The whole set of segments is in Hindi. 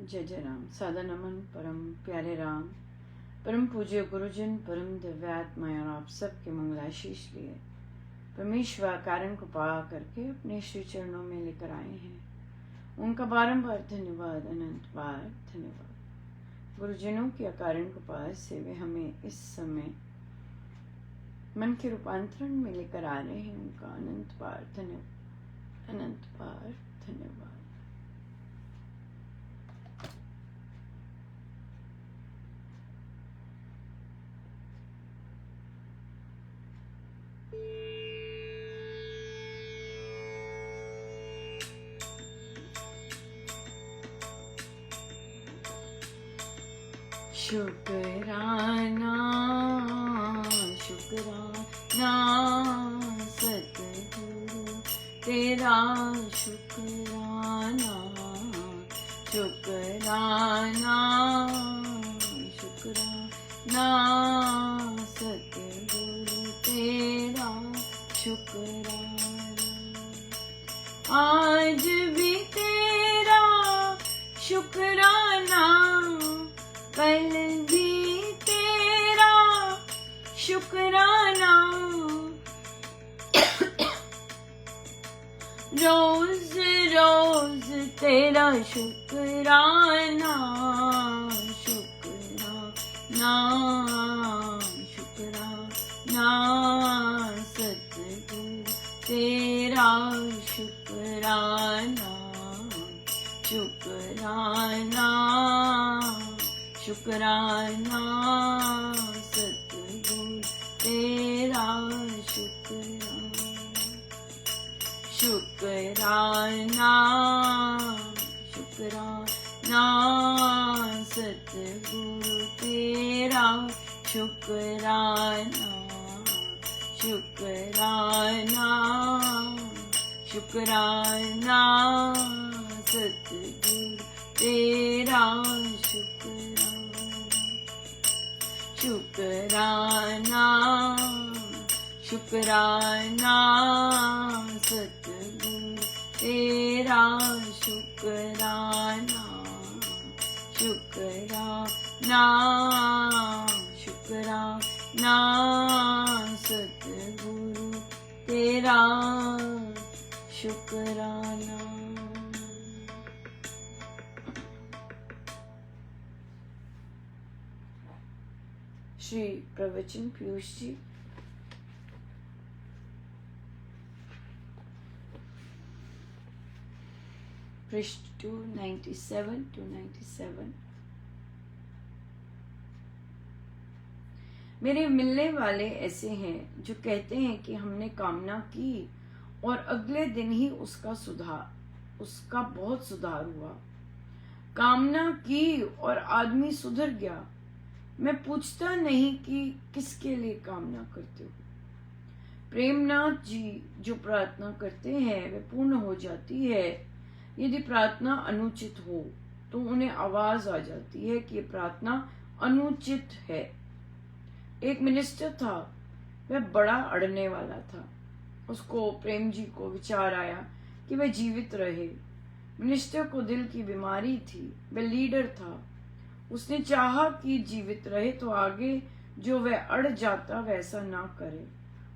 जय जय राम। सादा नमन परम प्यारे राम, परम पूज्य गुरुजन, परम दिव्यात्माएं और आप सबके मंगलाशीष लिए परमेश्वर कारण को पा करके अपने श्री चरणों में लेकर आए हैं। उनका बारंबार धन्यवाद, अनंत बार धन्यवाद। गुरुजनों की अकारण कृपा से वे हमें इस समय मन के रूपांतरण में लेकर आ रहे हैं। उनका अनंत बार धन्यवाद, अनंत बार धन्यवाद। शुक्राना शुक्राना सतगुरु तेरा शुक्राना, शुक्राना शुक्राना सतगुरु तेरा शुक्राना। आज भी तेरा शुक्राना, कल भी तेरा शुक्राना, रोज रोज तेरा शुक्राना, शुक्राना शुक्राना सतगुरु तेरा शुक्राना, शुक्राना शुक्राना सतगुरु तेरा शुक्राना, शुक्राना शुक्राना सतगुरु तेरा शुक्राना, शुक्राना शुक्राना सतगुरु तेरा शुक्राना, शुक्राना शुक्राना सतगुरु तेरा शुक्राना, शुक्राना शुक्राना सतगुरु तेरा शुक्राना। श्री प्रवचन पीयूष जी। पृष्ठ 297 to 97। मेरे मिलने वाले ऐसे हैं जो कहते हैं कि हमने कामना की और अगले दिन ही उसका बहुत सुधार हुआ। कामना की और आदमी सुधर गया। मैं पूछता नहीं कि किसके लिए कामना करते हो। प्रेमनाथ जी जो प्रार्थना करते हैं वे पूर्ण हो जाती है। यदि प्रार्थना अनुचित हो तो उन्हें आवाज आ जाती है कि ये प्रार्थना अनुचित है। एक मिनिस्टर था, वह बड़ा अड़ने वाला था। उसको प्रेम जी को विचार आया कि वह जीवित रहे। मिनिस्टर को दिल की बीमारी थी, वह लीडर था। उसने चाहा कि जीवित रहे तो आगे जो वह अड़ जाता वैसा ना करे।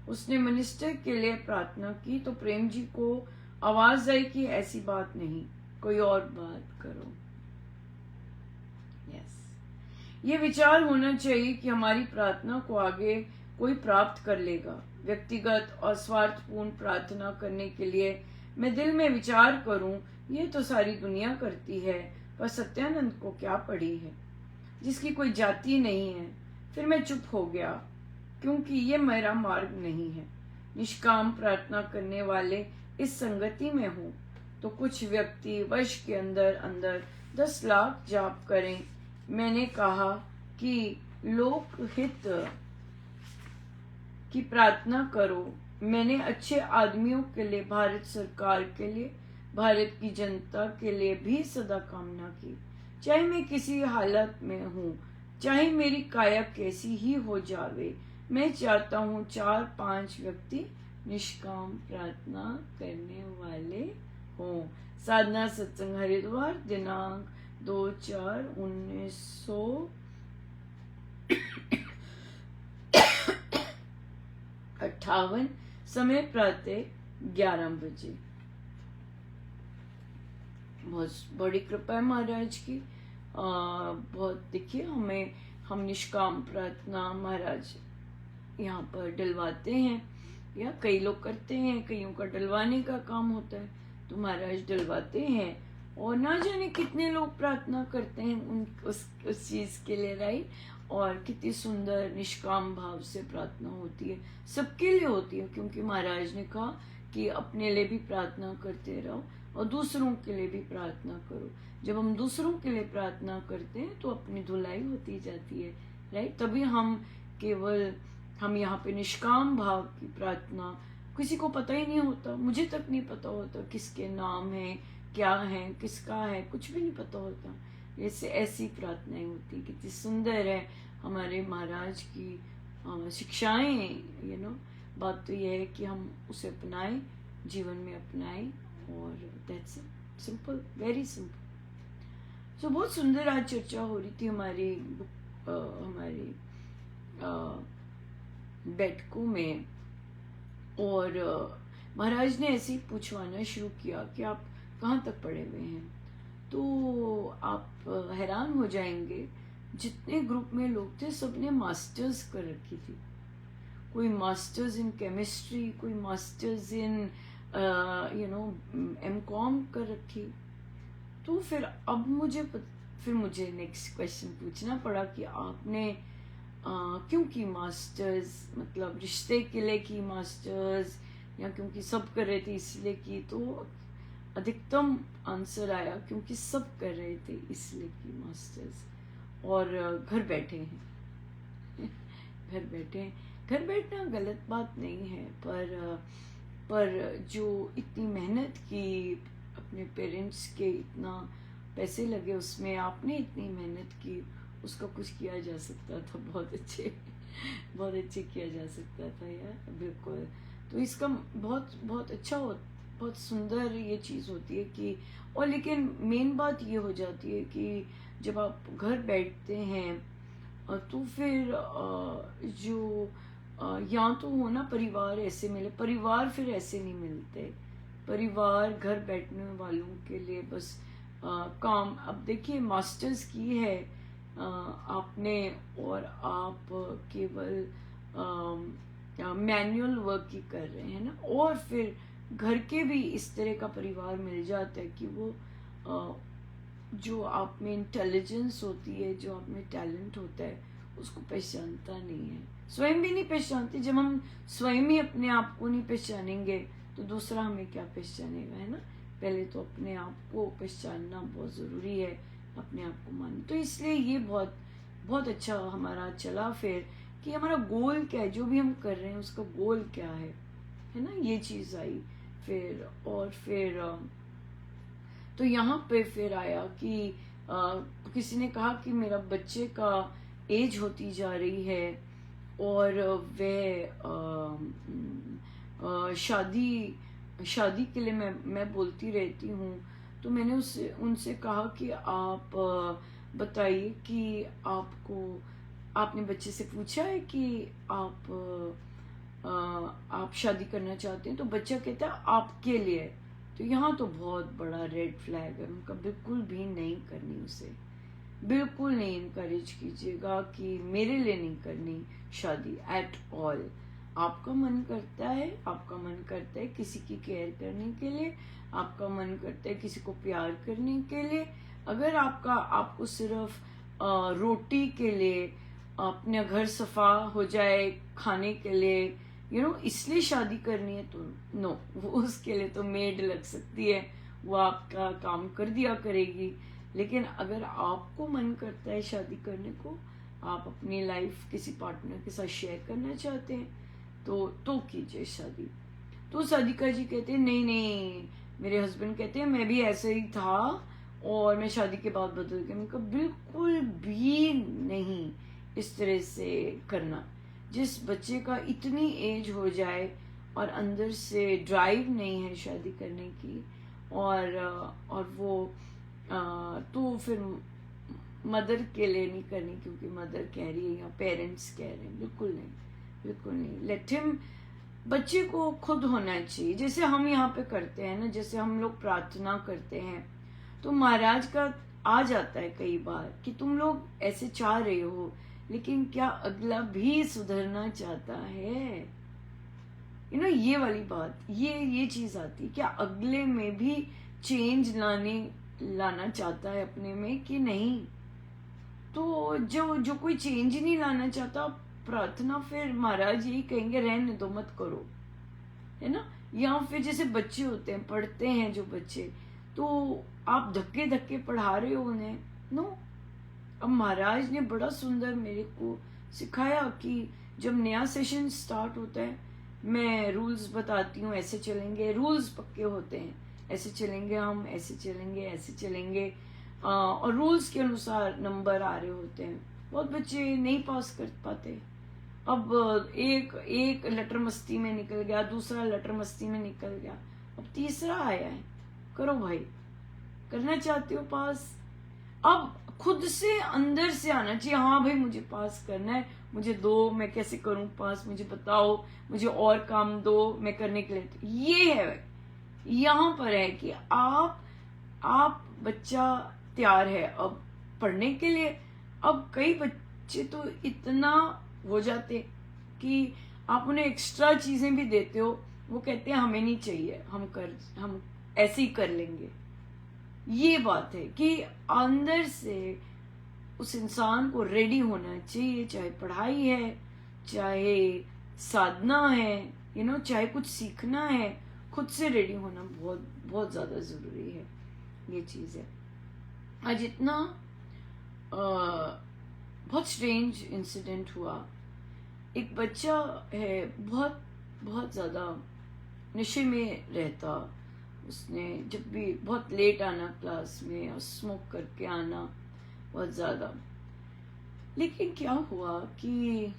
उसने मिनिस्टर के लिए प्रार्थना की तो प्रेम जी को आवाज आई कि ऐसी बात नहीं, कोई और बात करो। ये विचार होना चाहिए कि हमारी प्रार्थना को आगे कोई प्राप्त कर लेगा। व्यक्तिगत और स्वार्थपूर्ण प्रार्थना करने के लिए मैं दिल में विचार करूं, ये तो सारी दुनिया करती है, पर सत्यानंद को क्या पड़ी है, जिसकी कोई जाति नहीं है। फिर मैं चुप हो गया, क्योंकि ये मेरा मार्ग नहीं है। निष्काम प्रार्थना करने वाले इस संगति में हो तो कुछ व्यक्ति वर्ष के अंदर अंदर 10 लाख जाप करें। मैंने कहा कि लोकहित की प्रार्थना करो। मैंने अच्छे आदमियों के लिए, भारत सरकार के लिए, भारत की जनता के लिए भी सदा कामना की। चाहे मैं किसी हालत में हूँ, चाहे मेरी काया कैसी ही हो जावे, मैं चाहता हूँ 4-5 व्यक्ति निष्काम प्रार्थना करने वाले हों। साधना सत्संग हरिद्वार दिनांक 2/4/1958, समय प्रातः 11 बजे। बहुत बड़ी कृपा है महाराज की। बहुत देखिए, हम निष्काम प्रार्थना महाराज यहाँ पर डलवाते हैं, या कई लोग करते हैं, कईयों का डलवाने का काम होता है, तो महाराज डलवाते हैं। और ना जाने कितने लोग प्रार्थना करते हैं उस चीज के लिए, राइट। और कितनी सुंदर निष्काम भाव से प्रार्थना होती है, सबके लिए होती है, क्योंकि महाराज ने कहा कि अपने लिए भी प्रार्थना करते रहो और दूसरों के लिए भी प्रार्थना करो। जब हम दूसरों के लिए प्रार्थना करते हैं तो अपनी धुलाई होती जाती है, राइट। तभी हम यहाँ पे निष्काम भाव की प्रार्थना, किसी को पता ही नहीं होता, मुझे तक नहीं पता होता किसके नाम है, क्या है, किसका है, कुछ भी नहीं पता होता। जैसे ऐसी प्रार्थनाएं होती, कितनी सुंदर है हमारे महाराज की शिक्षाएं। बात तो यह है कि हम उसे अपनाएं, जीवन में अपनाएं, और that's it, simple, very simple. So बहुत सुंदर आज चर्चा हो रही थी हमारी बैठकों में, और महाराज ने ऐसे ही पूछवाना शुरू किया कि आप कहाँ तक पढ़े हुए हैं। तो आप हैरान हो जाएंगे, जितने ग्रुप में लोग थे सबने मास्टर्स कर रखी थी। कोई मास्टर्स इन केमिस्ट्री, कोई मास्टर्स इन एमकॉम कर रखी। तो फिर मुझे नेक्स्ट क्वेश्चन पूछना पड़ा कि आपने क्यों की मास्टर्स, मतलब रिश्ते के लिए की मास्टर्स, या क्योंकि सब कर रहे थे इसलिए की। तो अधिकतम आंसर आया क्योंकि सब कर रहे थे इसलिए की मास्टर्स, और घर बैठे हैं। घर बैठना गलत बात नहीं है, पर जो इतनी मेहनत की, अपने पेरेंट्स के इतना पैसे लगे उसमें, आपने इतनी मेहनत की, उसका कुछ किया जा सकता था, बहुत अच्छे किया जा सकता था यार, बिल्कुल। तो इसका बहुत अच्छा बहुत सुंदर ये चीज़ होती है कि, और लेकिन मेन बात ये हो जाती है कि जब आप घर बैठते हैं तो फिर जो या तो हो ना परिवार ऐसे मिले, परिवार फिर ऐसे नहीं मिलते। परिवार घर बैठने वालों के लिए बस काम। अब देखिए, मास्टर्स की है आपने, और आप केवल मैनुअल वर्क ही कर रहे हैं ना, और फिर घर के भी इस तरह का परिवार मिल जाता है कि वो जो आप में इंटेलिजेंस होती है, जो आप में टैलेंट होता है, उसको पहचानता नहीं है, स्वयं भी नहीं पहचानते। जब हम स्वयं ही अपने आप को नहीं पहचानेंगे तो दूसरा हमें क्या पहचानेगा, है ना। पहले तो अपने आप को पहचानना बहुत ज़रूरी है, अपने आप को मानना। तो इसलिए ये बहुत अच्छा हमारा चला फिर, कि हमारा गोल क्या है, जो भी हम कर रहे हैं उसका गोल क्या है ना, ये चीज़ आई फिर। और फिर तो यहाँ पे फिर आया कि किसी ने कहा कि मेरा बच्चे का एज होती जा रही है, और वे शादी के लिए मैं बोलती रहती हूँ। तो मैंने उनसे कहा कि आप बताइए कि आपने बच्चे से पूछा है कि आप शादी करना चाहते हैं। तो बच्चा कहता है आपके लिए। तो यहाँ तो बहुत बड़ा रेड फ्लैग है उनका, बिल्कुल भी नहीं करनी उसे, बिल्कुल नहीं इनकरेज कीजिएगा कि मेरे लिए नहीं करनी शादी एट ऑल। आपका मन करता है किसी की केयर करने के लिए, आपका मन करता है किसी को प्यार करने के लिए। अगर आपको सिर्फ रोटी के लिए, अपने घर सफा हो जाए खाने के लिए, इसलिए शादी करनी है, तो नो, वो उसके लिए तो मेड लग सकती है, वो आपका काम कर दिया करेगी। लेकिन अगर आपको मन करता है शादी करने को, आप अपनी लाइफ किसी पार्टनर के साथ शेयर करना चाहते हैं, तो कीजिए शादी। तो सादिका जी कहते हैं नहीं, मेरे हस्बैंड कहते हैं मैं भी ऐसे ही था और मैं शादी के बाद बदल गया। मैंने कहा बिल्कुल भी नहीं इस तरह से करना। जिस बच्चे का इतनी एज हो जाए और अंदर से ड्राइव नहीं है शादी करने की, और वो तो फिर मदर के लिए नहीं करनी क्योंकि मदर कह रही है या पेरेंट्स कह रहे हैं, बिल्कुल नहीं, बिल्कुल नहीं। लेट हिम, बच्चे को खुद होना चाहिए, जैसे हम यहाँ पे करते हैं ना, जैसे हम लोग प्रार्थना करते हैं तो महाराज का आ जाता है कई बार कि तुम लोग ऐसे चाह रहे हो, लेकिन क्या अगला भी सुधरना चाहता है? ये वाली बात, ये चीज आती, क्या अगले में भी चेंज लाना चाहता है अपने में कि नहीं? तो जो कोई चेंज ही नहीं लाना चाहता, प्रार्थना फिर महाराज यही कहेंगे रहने दो, मत करो, है ना। या फिर जैसे बच्चे होते हैं, पढ़ते हैं जो बच्चे, तो आप धक्के धक्के पढ़ा रहे हो उन्हें, नो। अब महाराज ने बड़ा सुंदर मेरे को सिखाया कि जब नया सेशन स्टार्ट होता है, मैं रूल्स बताती हूँ, ऐसे चलेंगे, रूल्स पक्के होते हैं, ऐसे चलेंगे हम, ऐसे चलेंगे, ऐसे चलेंगे, और रूल्स के अनुसार नंबर आ रहे होते हैं। बहुत बच्चे नहीं पास कर पाते। अब एक लेटर मस्ती में निकल गया, दूसरा लेटर मस्ती में निकल गया, अब तीसरा आया है, करो भाई, करना चाहते हो पास, अब खुद से अंदर से आना चाहिए, हाँ भाई मुझे पास करना है, मुझे दो, मैं कैसे करूं पास, मुझे बताओ, मुझे और काम दो मैं करने के लिए। ये है, यहाँ पर है कि आप बच्चा तैयार है अब पढ़ने के लिए। अब कई बच्चे तो इतना हो जाते कि आप उन्हें एक्स्ट्रा चीजें भी देते हो, वो कहते हैं हमें नहीं चाहिए, हम ऐसे ही कर लेंगे। ये बात है कि अंदर से उस इंसान को रेडी होना चाहिए, चाहे पढ़ाई है, चाहे साधना है, चाहे कुछ सीखना है, खुद से रेडी होना बहुत बहुत ज्यादा जरूरी है। ये चीज है। आज इतना बहुत स्ट्रेंज इंसिडेंट हुआ। एक बच्चा है, बहुत बहुत ज्यादा नशे में रहता, उसने जब भी बहुत लेट आना क्लास में और स्मोक करके आना बहुत ज्यादा। लेकिन क्या हुआ कि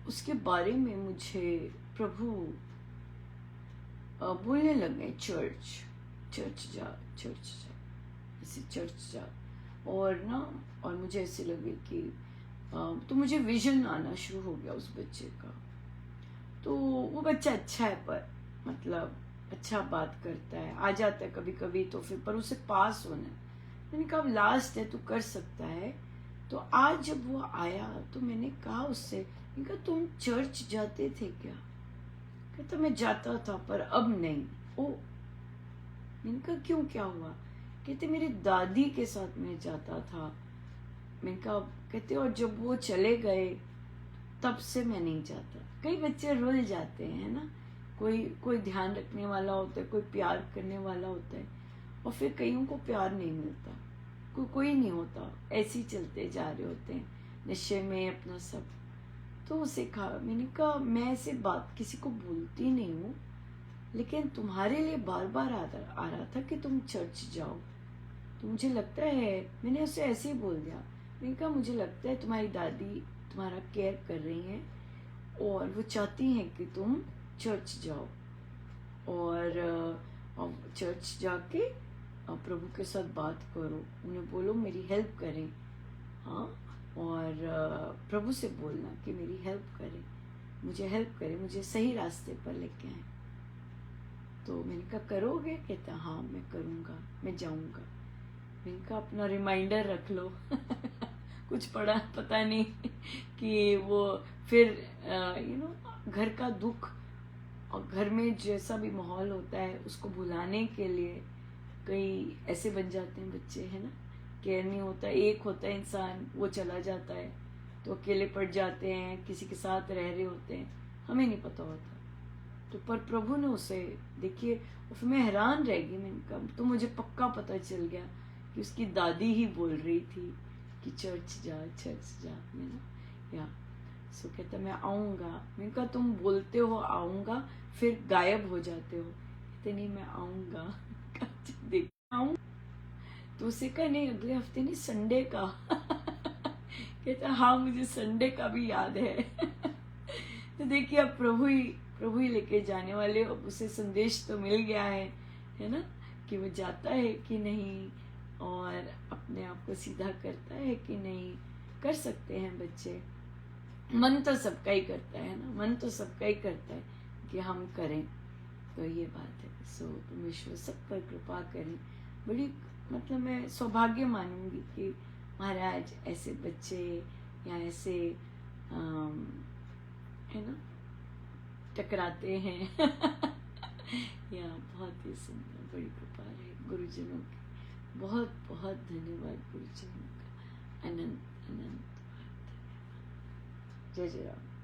उसके बारे में मुझे प्रभु बोलने लगे, चर्च जा, ऐसे चर्च जा, और मुझे ऐसे लगे कि तो मुझे विजन आना शुरू हो गया उस बच्चे का। तो वो बच्चा अच्छा है, पर मतलब अच्छा बात करता है, आ जाता है कभी कभी, तो फिर पर उसे पास होना है। मैंने कहा लास्ट है, तू कर सकता है। तो आज जब वो आया तो मैंने कहा उससे, मैंने कहा तुम चर्च जाते थे क्या? कहता मैं जाता था पर अब नहीं। ओ, मैंने कहा क्यों, क्या हुआ? कहते मेरी दादी के साथ मैं जाता था। मैंने कहा, कहते और जब वो चले गए तब से मैं नहीं जाता। कई बच्चे रुल जाते हैं ना, कोई ध्यान रखने वाला होता है, कोई प्यार करने वाला होता है, और फिर कईयों को प्यार नहीं मिलता, कोई नहीं होता, ऐसे ही चलते जा रहे होते हैं नशे में अपना सब। तो उसे कहा, मैंने कहा मैं ऐसे बात किसी को बोलती नहीं हूँ, लेकिन तुम्हारे लिए बार बार आ रहा था कि तुम चर्च जाओ। तो मुझे लगता है, मैंने उसे ऐसे ही बोल दिया, मैंने कहा मुझे लगता है तुम्हारी दादी तुम्हारा केयर कर रही हैं और वो चाहती हैं कि तुम चर्च जाओ, और चर्च जाके प्रभु के साथ बात करो, उन्हें बोलो मेरी हेल्प करें, हाँ, और प्रभु से बोलना कि मेरी हेल्प करें, मुझे हेल्प करें, मुझे सही रास्ते पर लेके आए। तो मैंने कहा करोगे? कहता हाँ मैं करूँगा, मैं जाऊँगा। मैंने कहा अपना रिमाइंडर रख लो कुछ पता नहीं कि वो फिर घर का दुख और घर में जैसा भी माहौल होता है उसको भुलाने के लिए कई ऐसे बन जाते हैं बच्चे, है ना, केयर नहीं होता, एक होता है इंसान, वो चला जाता है तो अकेले पड़ जाते हैं, किसी के साथ रह रहे होते हैं, हमें नहीं पता होता। तो पर प्रभु ने उसे, देखिए, और फिर मैं हैरान रह गई। मैंने कहा तो मुझे पक्का पता चल गया कि उसकी दादी ही बोल रही थी कि चर्च जा, या सो कहता मैं आऊँगा। मैंने कहा तुम बोलते हो आऊँगा, फिर गायब हो जाते हो। कहते नहीं मैं आऊँगा देख आऊँ। तो उसे कहा नहीं अगले हफ्ते नहीं, संडे का कहता हाँ मुझे संडे का भी याद है तो देखिए अब प्रभु ही लेके जाने वाले। अब उसे संदेश तो मिल गया है ना, कि वो जाता है कि नहीं, और अपने आप को सीधा करता है कि नहीं, कर सकते हैं बच्चे। मन तो सबका ही करता है ना, मन तो सबका ही करता है कि हम करें। तो ये बात है। सो परमेश्वर सब पर कृपा करें। बड़ी मतलब मैं सौभाग्य मानूंगी कि महाराज ऐसे बच्चे या ऐसे है ना टकराते हैं या बहुत ही सुंदर, बड़ी कृपा है गुरुजनों की। बहुत बहुत धन्यवाद गुरुजनों का, अनंत अनंत धन्यवाद। जय जय राम।